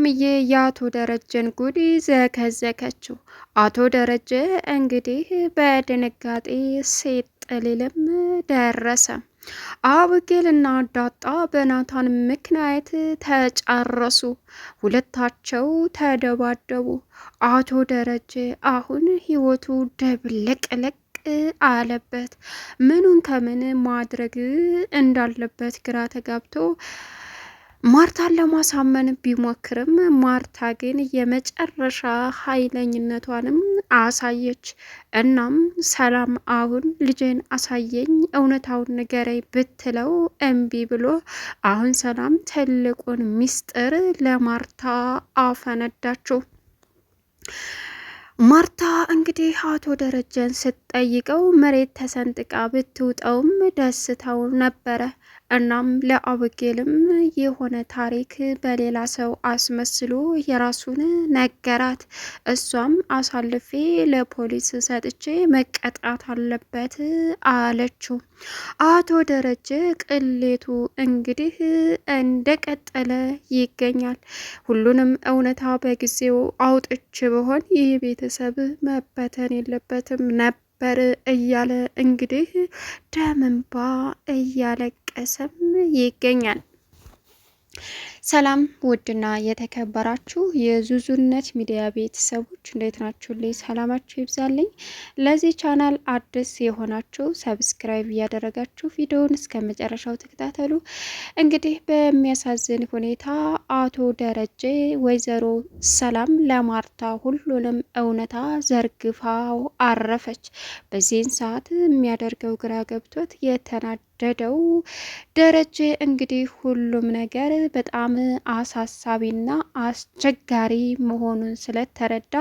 ሰላምዬ የአቶ ደረጀን ጉድ ዘከዘከችው። አቶ ደረጀ እንግዲህ በድንጋጤ ሲጥልልም ደረሰ። አብጌልና ዳጣ በናታን ምክንያት ተጫረሱ። ሁለታቸው ተደባደቡ። አቶ ደረጀ አሁን ህይወቱ ደብለቅለቅ አለበት። ምኑን ከምን ማድረግ እንዳለበት ግራ ተጋብቶ ማርታን ለማሳመን ቢሞክርም ማርታ ግን የመጨረሻ ኃይለኝነቷንም አሳየች። እናም ሰላም አሁን ልጄን አሳየኝ፣ እውነታውን ንገረኝ ብትለው እምቢ ብሎ አሁን ሰላም ትልቁን ሚስጥር ለማርታ አፈነዳችው። ማርታ እንግዲህ አቶ ደረጀን ስትጠይቀው መሬት ተሰንጥቃ ብትውጠውም ደስታው ነበረ። እናም ለአብጌልም የሆነ ታሪክ በሌላ ሰው አስመስሎ የራሱን ነገራት። እሷም አሳልፌ ለፖሊስ ሰጥቼ መቀጣት አለበት አለችው። አቶ ደረጀ ቅሌቱ እንግዲህ እንደቀጠለ ይገኛል። ሁሉንም እውነታ በጊዜው አውጥቼ ብሆን ይህ ቤተሰብ መበተን የለበትም ነበር እያለ እንግዲህ ደም እንባ እያለቀሰም ይገኛል። ሰላም ውድና የተከበራችሁ የዙዙነት ሚዲያ ቤተሰቦች እንዴት ናችሁ? ልይ ሰላማችሁ ይብዛልኝ። ለዚህ ቻናል አዲስ የሆናችሁ ሰብስክራይብ እያደረጋችሁ ቪዲዮውን እስከ መጨረሻው ተከታተሉ። እንግዲህ በሚያሳዝን ሁኔታ አቶ ደረጀ ወይዘሮ ሰላም ለማርታ ሁሉንም እውነታ ዘርግፋው አረፈች። በዚህን ሰዓት የሚያደርገው ግራ ገብቶት የተናደደው ደረጀ እንግዲህ ሁሉም ነገር በጣም አሳሳቢና አስቸጋሪ መሆኑን ስለተረዳ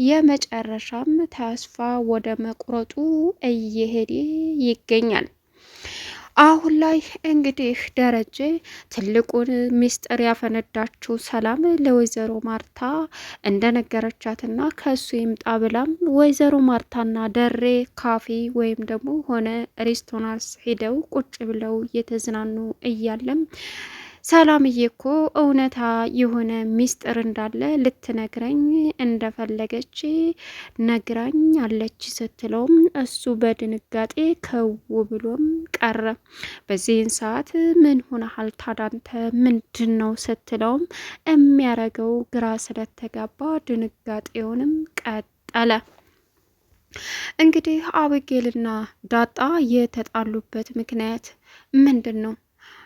የመጨረሻም ተስፋ ወደ መቁረጡ እየሄደ ይገኛል። አሁን ላይ እንግዲህ ደረጀ ትልቁን ሚስጥር ያፈነዳችው ሰላም ለወይዘሮ ማርታ እንደነገረቻትና ከሱ ይምጣ ብላም ወይዘሮ ማርታና ደሬ ካፌ ወይም ደግሞ ሆነ ሬስቶራንት ሄደው ቁጭ ብለው እየተዝናኑ እያለም ሰላምዬ እኮ እውነታ የሆነ ሚስጥር እንዳለ ልትነግረኝ እንደፈለገች ነግራኝ አለች ስትለውም እሱ በድንጋጤ ከው ብሎም ቀረ። በዚህን ሰዓት ምን ሆነሃል ታዳንተ ምንድን ነው ስትለውም የሚያረገው ግራ ስለተጋባ ድንጋጤውንም ቀጠለ። እንግዲህ አብጌልና ዳጣ የተጣሉበት ምክንያት ምንድን ነው?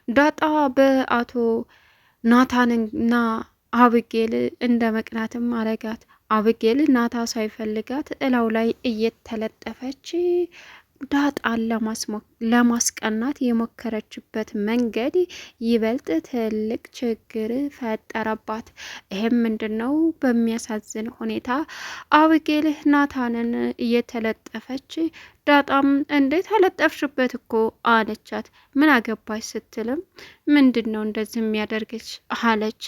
ዳጣ በአቶ ናታንና አብጌል እንደ መቅናትም አረጋት። አብጌል ናታ ሳይፈልጋት እላው ላይ እየተለጠፈች ዳጣን ለማስቀናት የሞከረችበት መንገድ ይበልጥ ትልቅ ችግር ፈጠረባት። ይህም ምንድነው? በሚያሳዝን ሁኔታ አብጌል ናታንን እየተለጠፈች ዳጣም እንዴት ተለጠፍሽበት እኮ አለቻት። ምን አገባች ስትልም ምንድነው እንደዚህ የሚያደርግች አለች።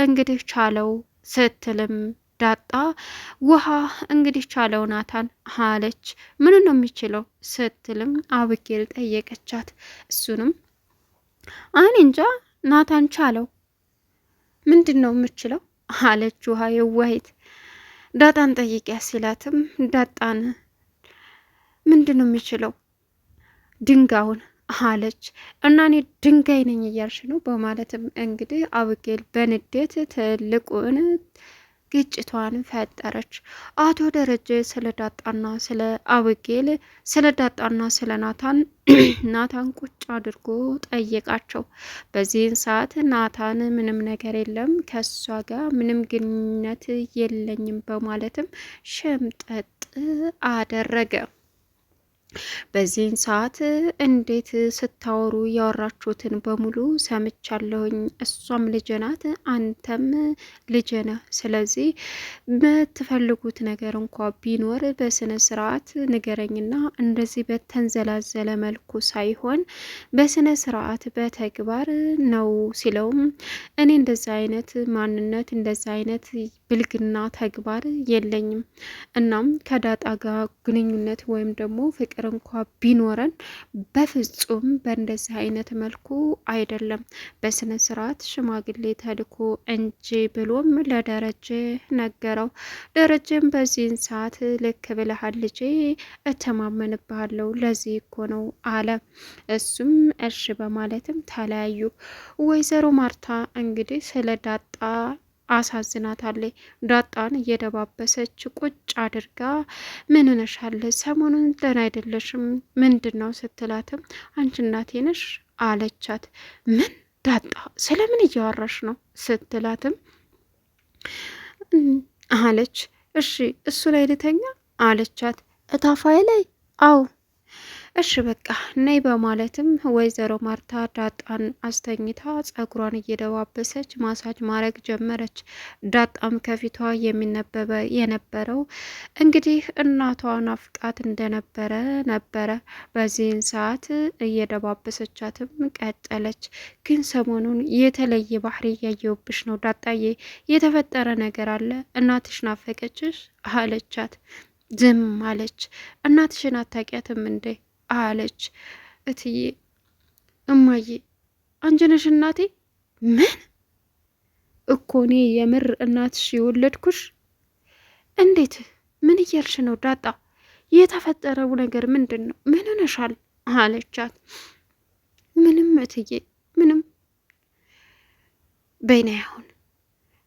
እንግዲህ ቻለው ስትልም ዳጣ ውሃ እንግዲህ ቻለው ናታን አለች። ምን ነው የሚችለው ስትልም አብጌል ጠየቀቻት። እሱንም እኔ እንጃ ናታን ቻለው ምንድን ነው የምችለው አለች ውሃ የዋሂት። ዳጣን ጠይቂያ ሲላትም ዳጣን ምንድን ነው የሚችለው ድንጋዩን አለች። እና እኔ ድንጋይ ነኝ እያልሽ ነው በማለትም እንግዲህ አብጌል በንዴት ትልቁን ግጭቷን ፈጠረች። አቶ ደረጀ ስለ ዳጣና ስለ አብጌል ስለ ዳጣና ስለ ናታን ናታን ቁጭ አድርጎ ጠየቃቸው። በዚህን ሰዓት ናታን ምንም ነገር የለም ከሷ ጋር ምንም ግንኙነት የለኝም በማለትም ሸምጠጥ አደረገ። በዚህን ሰዓት እንዴት ስታወሩ ያወራችሁትን በሙሉ ሰምቻለሁኝ። እሷም ልጅ ናት፣ አንተም ልጅ ነህ። ስለዚህ በትፈልጉት ነገር እንኳ ቢኖር በስነ ስርዓት ንገረኝና እንደዚህ በተንዘላዘለ መልኩ ሳይሆን በስነ ስርዓት በተግባር ነው ሲለውም እኔ እንደዛ አይነት ማንነት እንደዛ አይነት ብልግና ተግባር የለኝም። እናም ከዳጣ ጋር ግንኙነት ወይም ደግሞ ፍቅር ፍቅር እንኳ ቢኖረን በፍጹም በእንደዚህ አይነት መልኩ አይደለም፣ በስነ ስርዓት ሽማግሌ ተልኮ እንጂ ብሎም ለደረጀ ነገረው። ደረጀም በዚህን ሰዓት ልክ ብለሃል ልጄ፣ እተማመንብሃለሁ፣ ለዚህ እኮ ነው አለ። እሱም እሺ በማለትም ተለያዩ። ወይዘሮ ማርታ እንግዲህ ስለ ዳጣ አሳዝናታለች። ዳጣን እየደባበሰች ቁጭ አድርጋ ምን ነሻል? ሰሞኑን ደህና አይደለሽም፣ ምንድን ነው ስትላትም አንቺ እናቴ ነሽ አለቻት። ምን ዳጣ ስለምን እያወራሽ ነው ስትላትም አለች። እሺ እሱ ላይ ልተኛ አለቻት። እታፋይ ላይ አው እሺ በቃ ነይ በማለትም ወይዘሮ ማርታ ዳጣን አስተኝታ ጸጉሯን እየደባበሰች ማሳጅ ማድረግ ጀመረች። ዳጣም ከፊቷ የሚነበበ የነበረው እንግዲህ እናቷ ናፍቃት እንደነበረ ነበረ። በዚህን ሰዓት እየደባበሰቻትም ቀጠለች። ግን ሰሞኑን የተለየ ባህሪ እያየሁብሽ ነው ዳጣዬ፣ የተፈጠረ ነገር አለ? እናትሽ ናፈቀችሽ አለቻት። ዝም አለች። እናትሽን አታውቂያትም እንዴ አለች። እትዬ እማዬ አንቺ ነሽ እናቴ? ምን እኮ እኔ የምር እናትሽ የወለድኩሽ? እንዴት? ምን እያልሽ ነው ዳጣ? የተፈጠረው ነገር ምንድን ነው? ምን ሆነሻል አለቻት። ምንም እትዬ ምንም። በይና ያሁን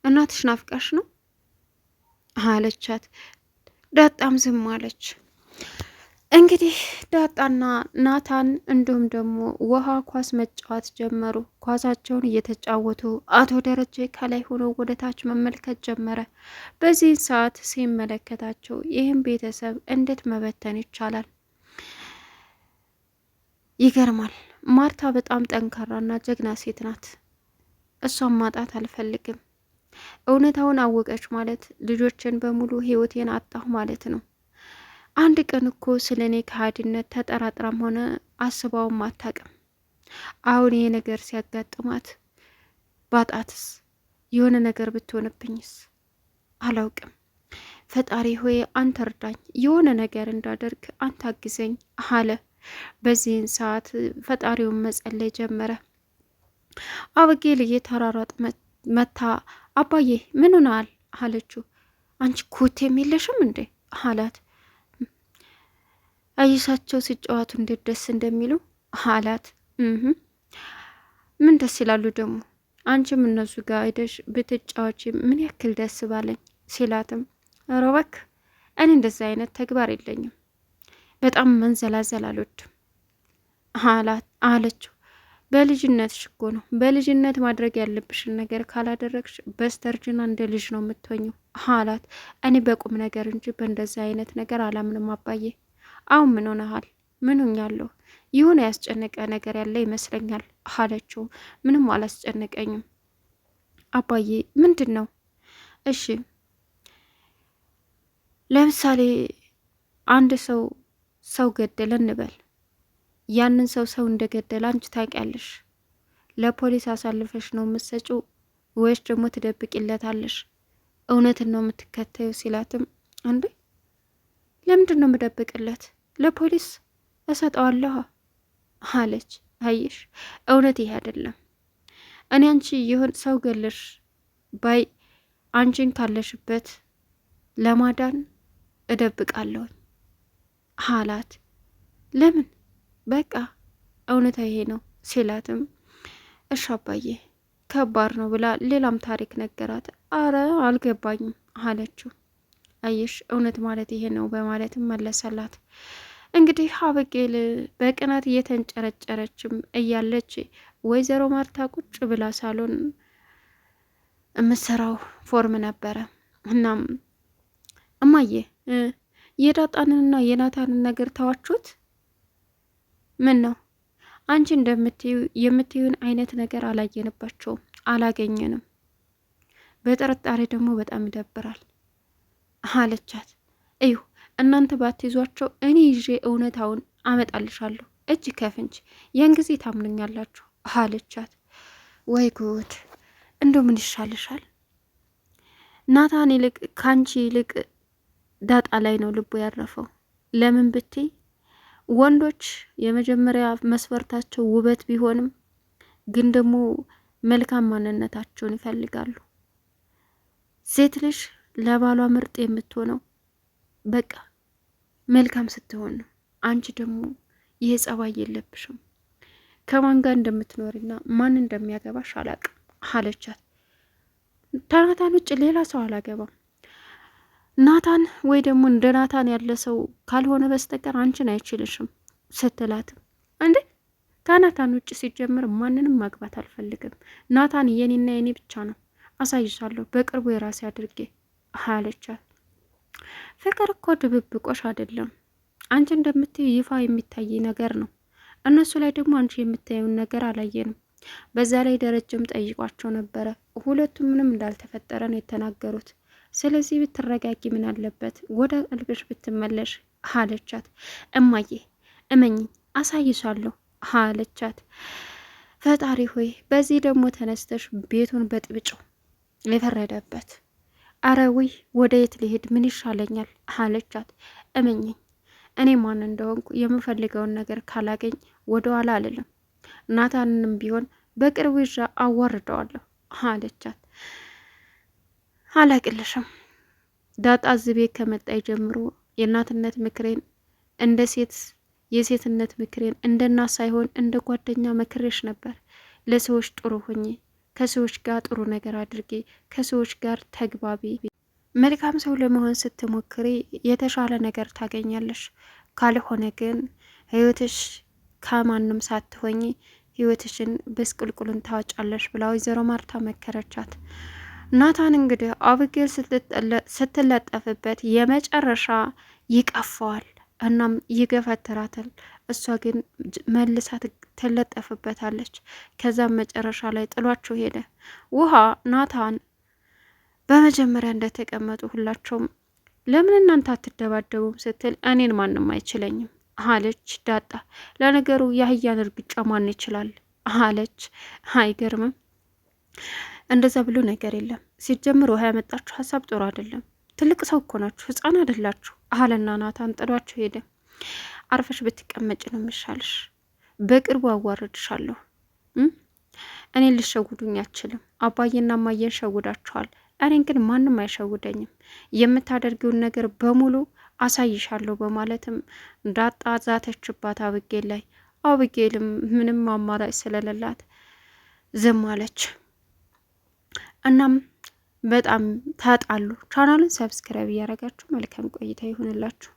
እናትሽ ናፍቃሽ ነው አለቻት። ዳጣም ዝም አለች። እንግዲህ ዳጣና ናታን እንዲሁም ደግሞ ውሃ ኳስ መጫወት ጀመሩ። ኳሳቸውን እየተጫወቱ አቶ ደረጀ ከላይ ሆኖ ወደ ታች መመልከት ጀመረ። በዚህ ሰዓት ሲመለከታቸው ይህም ቤተሰብ እንዴት መበተን ይቻላል? ይገርማል። ማርታ በጣም ጠንካራና ጀግና ሴት ናት። እሷን ማጣት አልፈልግም። እውነታውን አወቀች ማለት ልጆችን በሙሉ ህይወቴን አጣሁ ማለት ነው። አንድ ቀን እኮ ስለ እኔ ከሃዲነት ተጠራጥራም ሆነ አስባውም አታውቅም። አሁን ይሄ ነገር ሲያጋጥማት ባጣትስ? የሆነ ነገር ብትሆንብኝስ? አላውቅም። ፈጣሪ ሆይ አንተ እርዳኝ፣ የሆነ ነገር እንዳደርግ አንተ አግዘኝ አለ። በዚህን ሰዓት ፈጣሪውን መጸለይ ጀመረ። አበጌል እየተራራጥ መታ አባዬ ምን ሆነሃል አለችው። አንቺ ኮቴም የለሽም እንዴ አላት። አይሳቸው ሲጫወቱ እንዴት ደስ እንደሚሉ አላት። ምን ደስ ይላሉ ደግሞ አንቺም እነሱ ጋር ሄደሽ ብትጫወቺ ምን ያክል ደስ ባለኝ ሲላትም ኧረ እባክህ እኔ እንደዚህ አይነት ተግባር የለኝም፣ በጣም መንዘላዘል አልወድም አለችው። በልጅነትሽ እኮ ነው፣ በልጅነት ማድረግ ያለብሽን ነገር ካላደረግሽ በስተርጅና እንደ ልጅ ነው የምትሆኝው አላት። እኔ በቁም ነገር እንጂ በእንደዚህ አይነት ነገር አላምንም አባዬ። አሁን ምን ሆነሃል? ምን ሆኛለሁ? የሆነ ያስጨነቀ ነገር ያለ ይመስለኛል አለችው። ምንም አላስጨነቀኝም አባዬ። ምንድን ነው? እሺ ለምሳሌ አንድ ሰው ገደለ እንበል። ያንን ሰው እንደገደለ አንቺ ታውቂያለሽ። ለፖሊስ አሳልፈሽ ነው የምትሰጪው ወይስ ደግሞ ትደብቂለታለሽ? እውነትን ነው የምትከተዩ ሲላትም እንዴ ለምንድን ነው የምደብቅለት? ለፖሊስ እሰጠዋለሁ አለች። አየሽ እውነት ይሄ አይደለም። እኔ አንቺ ይሁን ሰው ገለሽ ባይ አንቺን ካለሽበት ለማዳን እደብቃለሁ አላት። ለምን? በቃ እውነታ ይሄ ነው ሲላትም እሺ አባዬ ከባድ ነው ብላ ሌላም ታሪክ ነገራት። አረ አልገባኝም አለችው። አየሽ እውነት ማለት ይሄ ነው በማለትም መለሰላት። እንግዲህ አበጌል በቅናት እየተንጨረጨረችም እያለች ወይዘሮ ማርታ ቁጭ ብላ ሳሎን የምትሰራው ፎርም ነበረ። እናም እማዬ የዳጣንንና የናታንን ነገር ተዋችሁት? ምን ነው አንቺ የምትዩን አይነት ነገር አላየንባቸውም፣ አላገኘንም። በጥርጣሬ ደግሞ በጣም ይደብራል አለቻት። እዩ እናንተ ባትይዟቸው እኔ ይዤ እውነታውን አመጣልሻለሁ እጅ ከፍንጅ፣ ያን ጊዜ ታምኑኛላችሁ አለቻት። ወይ ጉድ! እንደው ምን ይሻልሻል? ናታን ይልቅ ካንቺ ይልቅ ዳጣ ላይ ነው ልቡ ያረፈው። ለምን ብትይ ወንዶች የመጀመሪያ መስፈርታቸው ውበት ቢሆንም ግን ደግሞ መልካም ማንነታቸውን ይፈልጋሉ። ሴት ልጅ ለባሏ ምርጥ የምትሆነው በቃ መልካም ስትሆን ነው። አንቺ ደግሞ ይሄ ጸባይ የለብሽም፣ ከማን ጋር እንደምትኖሪና ማን እንደሚያገባሽ አላቅም አለቻት። ከናታን ውጭ ሌላ ሰው አላገባም፣ ናታን ወይ ደግሞ እንደ ናታን ያለ ሰው ካልሆነ በስተቀር አንቺን አይችልሽም ስትላትም እንዴ ከናታን ውጭ ሲጀምር ማንንም ማግባት አልፈልግም፣ ናታን የኔና የኔ ብቻ ነው፣ አሳይሻለሁ በቅርቡ የራሴ አድርጌ አለቻት። ፍቅር እኮ ድብብቆሽ አይደለም፣ አንቺ እንደምትዩ ይፋ የሚታይ ነገር ነው። እነሱ ላይ ደግሞ አንቺ የምታየውን ነገር አላየንም። በዛ ላይ ደረጀም ጠይቋቸው ነበረ፣ ሁለቱም ምንም እንዳልተፈጠረ ነው የተናገሩት። ስለዚህ ብትረጋጊ ምን አለበት፣ ወደ ቀልብሽ ብትመለሽ አለቻት። እማዬ እመኝኝ አሳይሻለሁ አለቻት። ፈጣሪ ሆይ በዚህ ደግሞ ተነስተሽ ቤቱን በጥብጨው የፈረደበት። አረ ውይ ወደ የት ልሄድ ምን ይሻለኛል አለቻት። እመኝኝ እኔ ማን እንደሆንኩ የምፈልገውን ነገር ካላገኝ ወደ ኋላ አልልም፣ ናታንንም ቢሆን በቅርቡ ይዣ አዋርደዋለሁ አለቻት። አላቅልሽም ዳጣ እዚህ ቤት ከመጣይ ጀምሮ የእናትነት ምክሬን እንደ ሴት የሴትነት ምክሬን እንደ እናት ሳይሆን እንደ ጓደኛ መክሬሽ ነበር። ለሰዎች ጥሩ ሁኚ፣ ከሰዎች ጋር ጥሩ ነገር አድርጌ፣ ከሰዎች ጋር ተግባቢ። መልካም ሰው ለመሆን ስትሞክሪ የተሻለ ነገር ታገኛለሽ። ካልሆነ ግን ህይወትሽ ከማንም ሳትሆኚ ህይወትሽን ብስቅልቁልን ታወጫለሽ ብላ ወይዘሮ ማርታ መከረቻት። ናታን እንግዲህ አብጌል ስትለጠፍበት የመጨረሻ ይቀፈዋል። እናም ይገፈትራታል። እሷ ግን መልሳ ትለጠፍበታለች። ከዛም መጨረሻ ላይ ጥሏቸው ሄደ። ውሃ ናታን በመጀመሪያ እንደተቀመጡ ሁላቸውም ለምን እናንተ አትደባደቡም ስትል እኔን ማንም አይችለኝም አለች ዳጣ። ለነገሩ የአህያን እርግጫ ማን ይችላል አለች። አይገርምም? እንደዛ ብሎ ነገር የለም። ሲጀምር ውሃ ያመጣችሁ ሀሳብ ጥሩ አይደለም። ትልቅ ሰው እኮ ናችሁ፣ ህፃን አይደላችሁ አለና ናታን ጥሏቸው ሄደ። አርፈሽ ብትቀመጭ ነው የሚሻልሽ፣ በቅርቡ አዋርድሻለሁ። እኔን ልሸውዱኝ አችልም። አባዬና እማዬን ሸውዳችኋል፣ እኔን ግን ማንም አይሸውደኝም። የምታደርጊውን ነገር በሙሉ አሳይሻለሁ በማለትም ዳጣ ዛተችባት አብጌል ላይ። አብጌልም ምንም አማራጭ ስለሌላት ዝም አለች። እናም በጣም ታጣሉ። ቻናሉን ሰብስክራይብ እያደረጋችሁ መልካም ቆይታ ይሁንላችሁ።